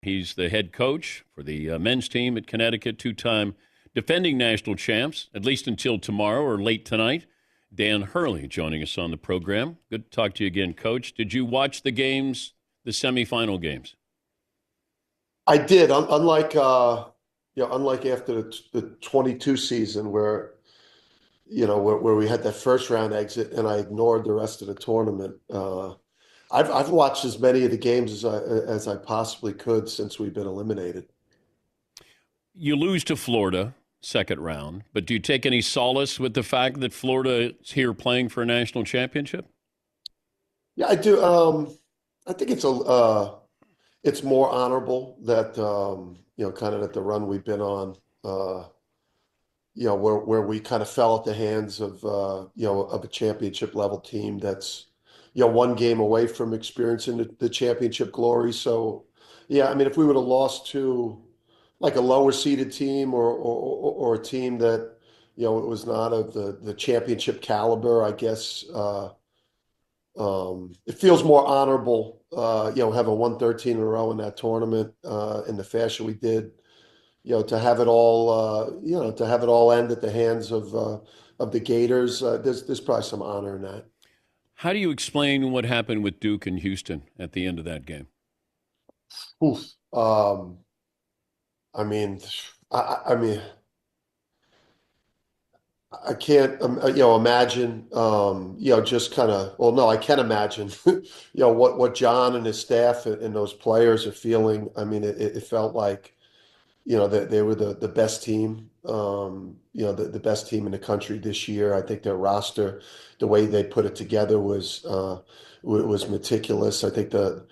He's the head coach for the men's team at Connecticut, two-time defending national champs, at least until tomorrow or late tonight. Dan Hurley joining us on the program. Good to talk to you again, Coach. Did you watch the games, the semifinal games? I did. Unlike after the 22 season where we had that first round exit and I ignored the rest of the tournament. I've watched as many of the games as I possibly could since we've been eliminated. You lose to Florida, second round, but do you take any solace with the fact that Florida is here playing for a national championship? Yeah, I do. I think it's more honorable that kind of that the run we've been on. Where we kind of fell at the hands of a championship level team that's one game away from experiencing the championship glory. So yeah, I mean, if we would have lost to like a lower seeded team or a team that it was not of the championship caliber, I guess it feels more honorable, having won 13 in a row in that tournament in the fashion we did, to have it all end at the hands of the Gators. There's probably some honor in that. How do you explain what happened with Duke and Houston at the end of that game? Oof. I mean, I mean, I can't, imagine, just kind of, well, no, I can imagine, what John and his staff and those players are feeling. I mean, it felt like, that they were the best team, the best team in the country this year. I think their roster, the way they put it together was meticulous. I think the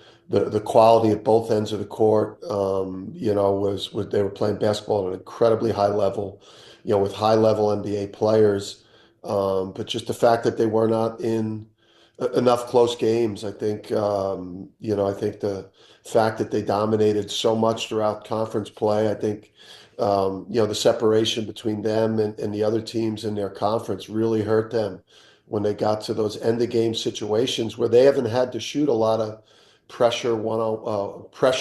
quality at both ends of the court, was they were playing basketball at an incredibly high level, with high level NBA players. But just the fact that they were not in enough close games, I think the fact that they dominated so much throughout conference play, I think, the separation between them and the other teams in their conference really hurt them when they got to those end of game situations where they haven't had to shoot a lot of pressure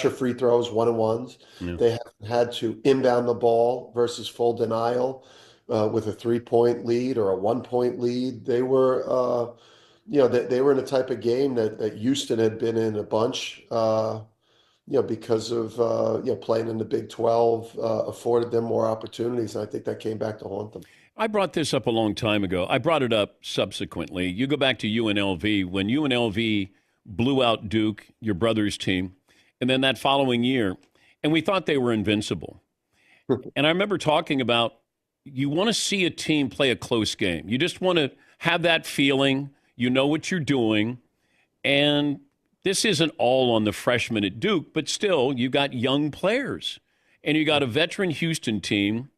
free throws, one-on-ones. Yeah. They haven't had to inbound the ball versus full denial with a 3-point lead or a 1-point lead. They were in a type of game that Houston had been in a bunch, because of playing in the Big 12 afforded them more opportunities. And I think that came back to haunt them. I brought this up a long time ago. I brought it up subsequently. You go back to UNLV when UNLV blew out Duke, your brother's team, and then that following year, and we thought they were invincible. And I remember talking about you want to see a team play a close game. You just want to have that feeling. You know what you're doing. And this isn't all on the freshmen at Duke, but still, you got young players. And you got a veteran Houston team.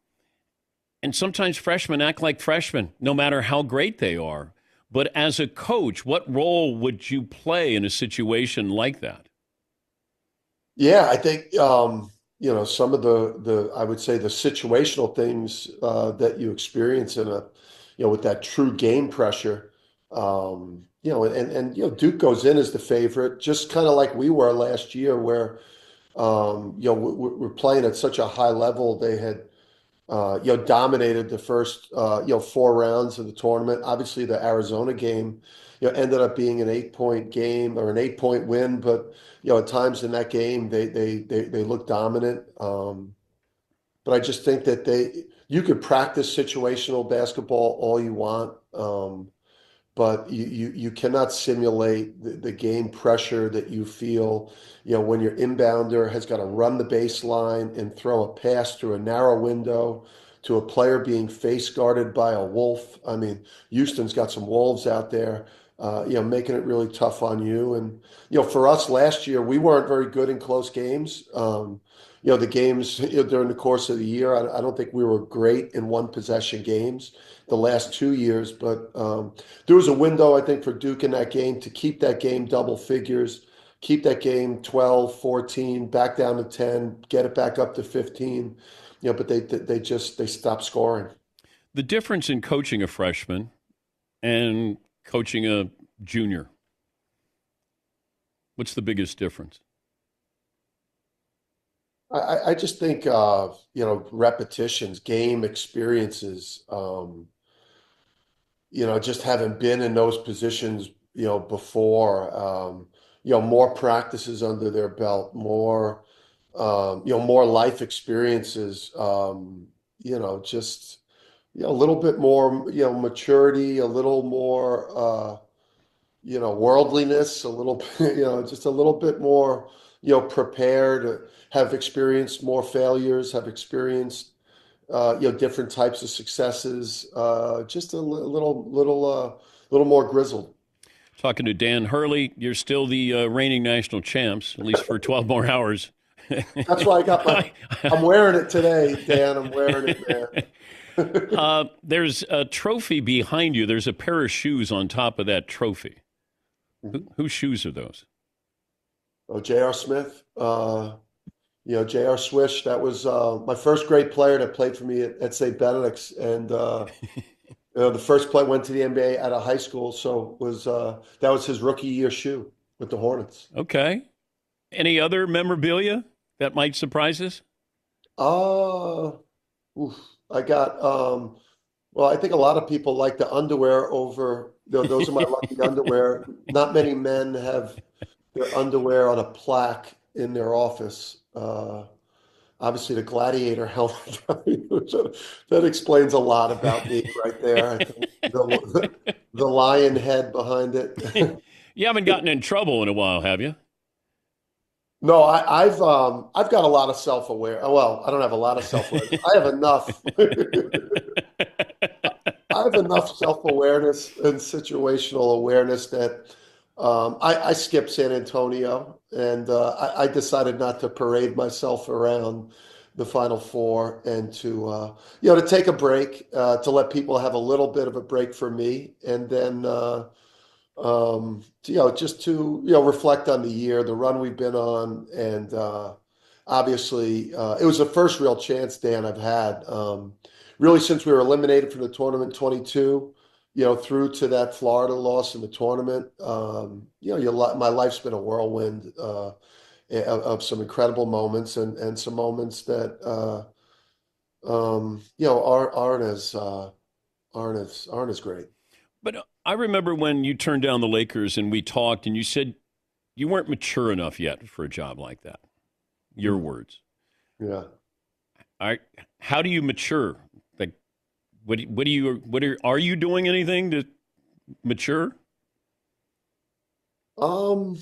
And sometimes freshmen act like freshmen, no matter how great they are. But as a coach, what role would you play in a situation like that? Yeah, I think some of the I would say the situational things that you experience in a with that true game pressure. Duke goes in as the favorite, just kind of like we were last year, where we're playing at such a high level. They had dominated the first, 4 rounds of the tournament. Obviously, the Arizona game, ended up being an 8-point game or an 8-point win, but at times in that game they looked dominant. But I just think that you could practice situational basketball all you want. But you cannot simulate the game pressure that you feel, when your inbounder has got to run the baseline and throw a pass through a narrow window to a player being face guarded by a wolf. I mean, Houston's got some wolves out there, making it really tough on you. And, for us last year, we weren't very good in close games. The games, during the course of the year, I don't think we were great in one possession games the last 2 years, but there was a window, I think, for Duke in that game to keep that game double figures, keep that game 12, 14, back down to 10, get it back up to 15. But they stopped scoring. The difference in coaching a freshman and coaching a junior, what's the biggest difference? I just think repetitions, game experiences, just having been in those positions, before, more practices under their belt, more life experiences, just, a little bit more, maturity, a little more, worldliness, a little, just a little bit more, prepared, have experienced more failures, have experienced, different types of successes, just a little more grizzled. Talking to Dan Hurley, you're still the reigning national champs, at least for 12 more hours. That's why I'm wearing it today, Dan. I'm wearing it, man. There's a trophy behind you. There's a pair of shoes on top of that trophy. Whose shoes are those? Oh, J.R. Smith, J.R. Swish. That was my first great player that played for me at St. Benedict's, and the first play went to the NBA out of high school, so that was his rookie year shoe with the Hornets. Okay. Any other memorabilia that might surprise us? Uh, oof, I got well, I think a lot of people like the underwear over those are my lucky underwear. Not many men have their underwear on a plaque in their office. Obviously, the gladiator helmet that explains a lot about me right there. I think the lion head behind it. You haven't gotten in trouble in a while, have you? No, I've got a lot of self-aware. Well, I don't have a lot of self-awareness. I have enough. I have enough self-awareness and situational awareness that I skipped San Antonio, and I decided not to parade myself around the Final Four, and to take a break, to let people have a little bit of a break for me, and then just to reflect on the year, the run we've been on, and obviously it was the first real chance, Dan, I've had, really since we were eliminated from the tournament 22, through to that Florida loss in the tournament. My life's been a whirlwind, of some incredible moments, and some moments that aren't as great. But I remember when you turned down the Lakers and we talked and you said you weren't mature enough yet for a job like that. Your Mm, words. yeah. How do you mature? Like, are you doing anything to mature? Um,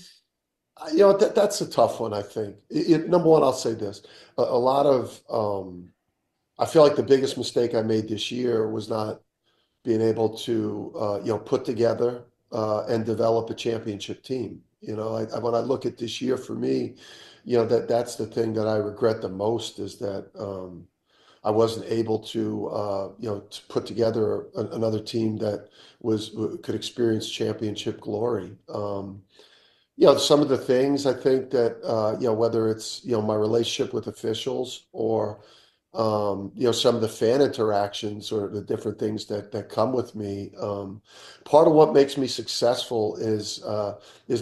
that's a tough one, I think. Number one, I'll say this. A lot of, I feel like the biggest mistake I made this year was not being able to, put together and develop a championship team. When I look at this year for me, that's the thing that I regret the most, is that I wasn't able to put together another team that could experience championship glory. Some of the things I think that, whether it's, my relationship with officials, or, some of the fan interactions, or the different things that come with me. Part of what makes me successful is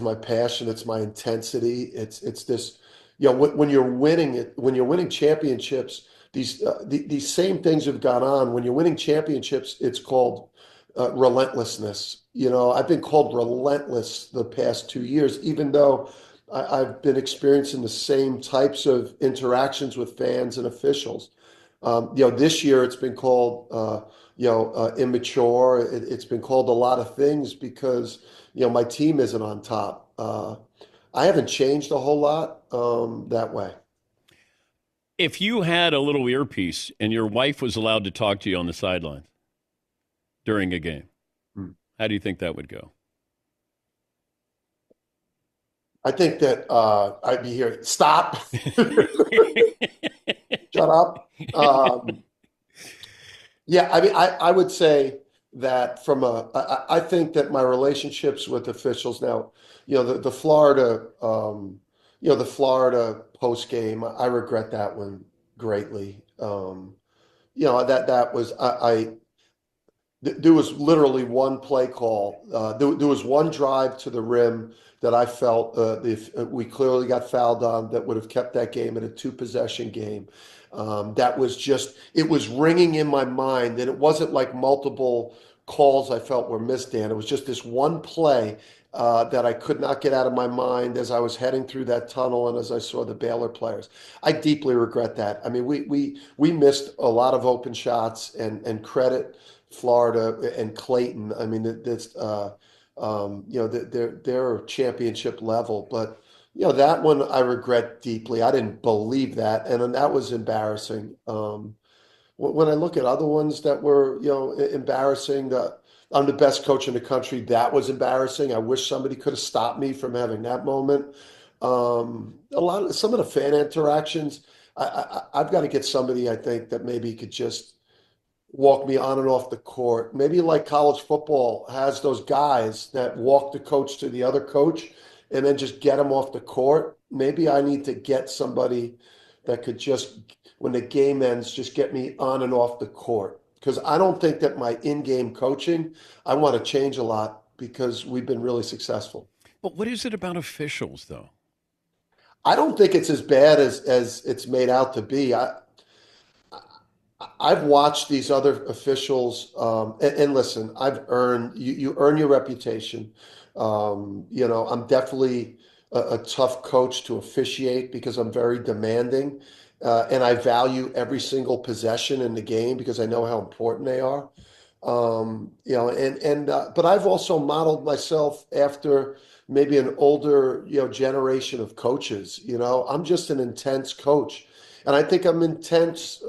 my passion. It's my intensity. It's this, when you're winning when you're winning championships, these same things have gone on. When you're winning championships, it's called relentlessness. I've been called relentless the past 2 years, even though I've been experiencing the same types of interactions with fans and officials. This year it's been called, immature. It's been called a lot of things because, my team isn't on top. I haven't changed a whole lot, that way. If you had a little earpiece and your wife was allowed to talk to you on the sidelines during a game, Hmm. how do you think that would go? I think that I'd be here. Stop. Shut up. Yeah, I mean, I would say that I think that my relationships with officials now, the Florida post game, I regret that one greatly. That was, There was literally one play call. There was one drive to the rim that I felt if we clearly got fouled on that would have kept that game at a two possession game. That was just, it was ringing in my mind, and it wasn't like multiple calls I felt were missed, Dan. It was just this one play that I could not get out of my mind as I was heading through that tunnel and as I saw the Baylor players. I deeply regret that. I mean, we missed a lot of open shots, and credit Florida and Clayton. I mean, they're championship level, but that one I regret deeply. I didn't believe that, and that was embarrassing. When I look at other ones that were, embarrassing, I'm the best coach in the country. That was embarrassing. I wish somebody could have stopped me from having that moment. Some of the fan interactions, I've got to get somebody, I think, that maybe could just walk me on and off the court. Maybe like college football has those guys that walk the coach to the other coach and then just get them off the court. Maybe I need to get somebody that could just, when the game ends, just get me on and off the court. Because I don't think that my in-game coaching, I want to change a lot because we've been really successful. But what is it about officials, though? I don't think it's as bad as it's made out to be. I've watched these other officials, and listen, I've earned you earn your reputation. I'm definitely a tough coach to officiate because I'm very demanding, and I value every single possession in the game because I know how important they are. But I've also modeled myself after maybe an older, generation of coaches. I'm just an intense coach, and I think I'm intense.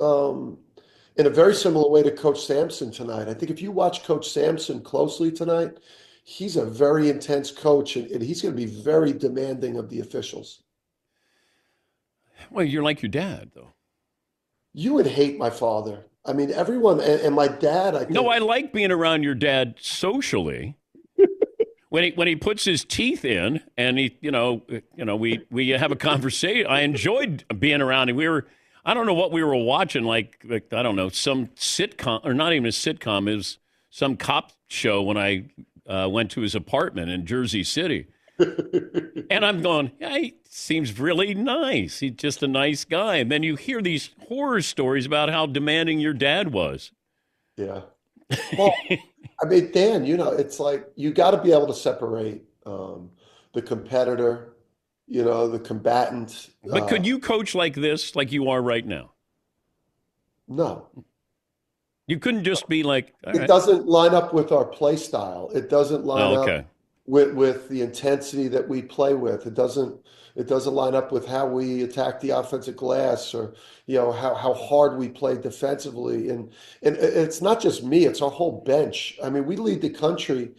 In a very similar way to Coach Sampson tonight. I think if you watch Coach Sampson closely tonight, he's a very intense coach, and he's going to be very demanding of the officials. Well, you're like your dad, though. You would hate my father. I mean, everyone, and my dad, I No, think. I like being around your dad socially. When he puts his teeth in, and we have a conversation. I enjoyed being around him. I don't know what we were watching, like I don't know, some sitcom, or not even a sitcom, it was some cop show when I went to his apartment in Jersey City. And I'm going, yeah, he seems really nice. He's just a nice guy. And then you hear these horror stories about how demanding your dad was. Yeah. Well, I mean, Dan, it's like you got to be able to separate the competitor, the combatant. But could you coach like this, like you are right now? No. You couldn't just be like, all It right. doesn't line up with our play style. It doesn't line Oh, up okay. with the intensity that we play with. It doesn't line up with how we attack the offensive glass, or how hard we play defensively. And it's not just me, it's our whole bench. I mean, we lead the country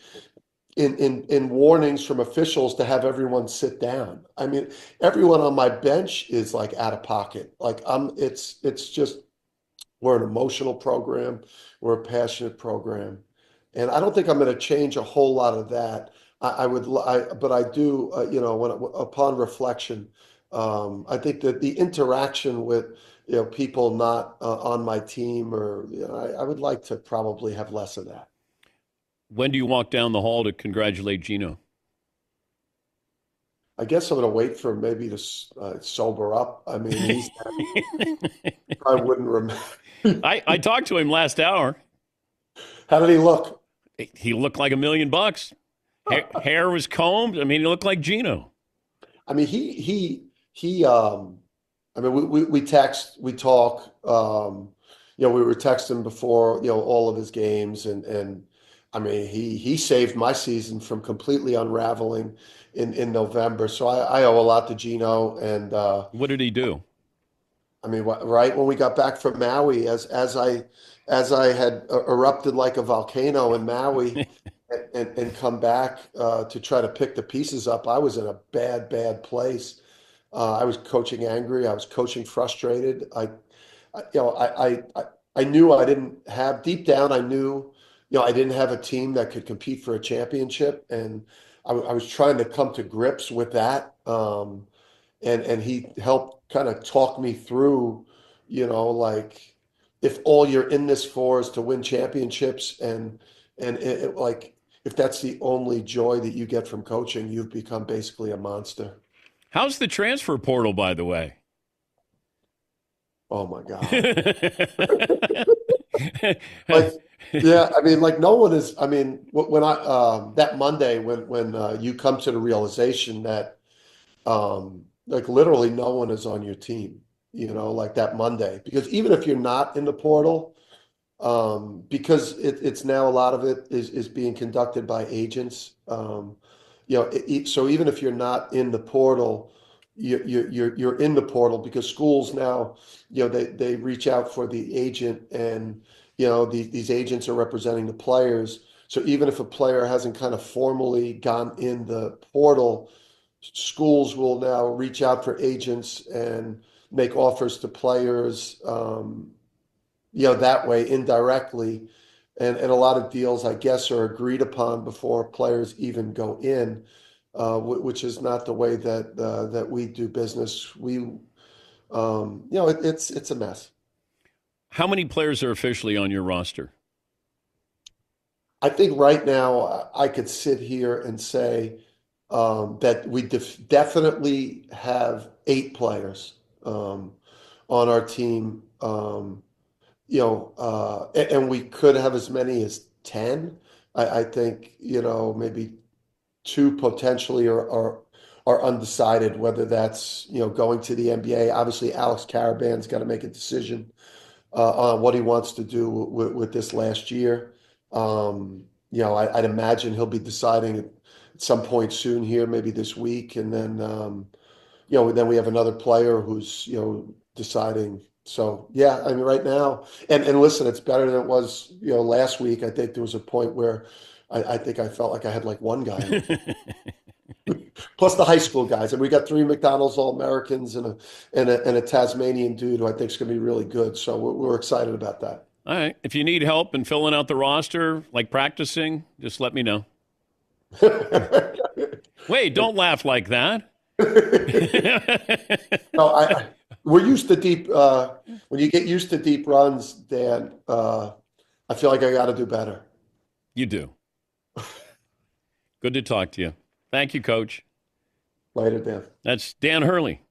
in warnings from officials to have everyone sit down. I mean, everyone on my bench is like out of pocket. Like it's just, we're an emotional program, we're a passionate program, and I don't think I'm going to change a whole lot of that. But I do, upon reflection, I think that the interaction with people not on my team, or I would like to probably have less of that. When do you walk down the hall to congratulate Geno? I guess I'm going to wait for him maybe to sober up. I mean, I wouldn't remember. I talked to him last hour. How did he look? He looked like $1 million. Hair was combed. I mean, he looked like Geno. I mean, I mean, we text, we talk. We were texting before, all of his games, and I mean, he saved my season from completely unraveling in November. So I owe a lot to Geno, and What did he do? I mean, right when we got back from Maui, as I had erupted like a volcano in Maui, and come back to try to pick the pieces up, I was in a bad place. I was coaching angry. I was coaching frustrated. I knew I didn't have, deep down, I knew, I didn't have a team that could compete for a championship, and I was trying to come to grips with that. And he helped kind of talk me through, like if all you're in this for is to win championships and like if that's the only joy that you get from coaching, you've become basically a monster. How's the transfer portal, by the way? Oh my God. Like, yeah, I mean, like no one is, I mean, when I that Monday when you come to the realization that like literally no one is on your team, like that Monday. Because even if you're not in the portal, because it's now a lot of it is being conducted by agents. So even if you're not in the portal, you're in the portal because schools now, they reach out for the agent, and these agents are representing the players. So even if a player hasn't kind of formally gone in the portal, schools will now reach out for agents and make offers to players. That way indirectly. And a lot of deals, I guess, are agreed upon before players even go in, which is not the way that we do business. It's a mess. How many players are officially on your roster? I think right now I could sit here and say that we definitely have 8 players on our team. And we could have as many as 10. I think, maybe 2 potentially are undecided whether that's, going to the NBA. Obviously, Alex Caravan's got to make a decision on what he wants to do with this last year. I'd imagine he'll be deciding at some point soon here, maybe this week. And then we have another player who's, deciding. So yeah, I mean, right now, and listen, it's better than it was, last week. I think there was a point where I think I felt like I had like one guy on the team, plus the high school guys, and we got 3 McDonald's All-Americans and a Tasmanian dude who I think is going to be really good. So we're excited about that. All right. If you need help in filling out the roster, like practicing, just let me know. Wait, don't laugh like that. No, we're used to deep. When you get used to deep runs, Dan, I feel like I got to do better. You do. Good to talk to you. Thank you, Coach. Later, Dan. That's Dan Hurley.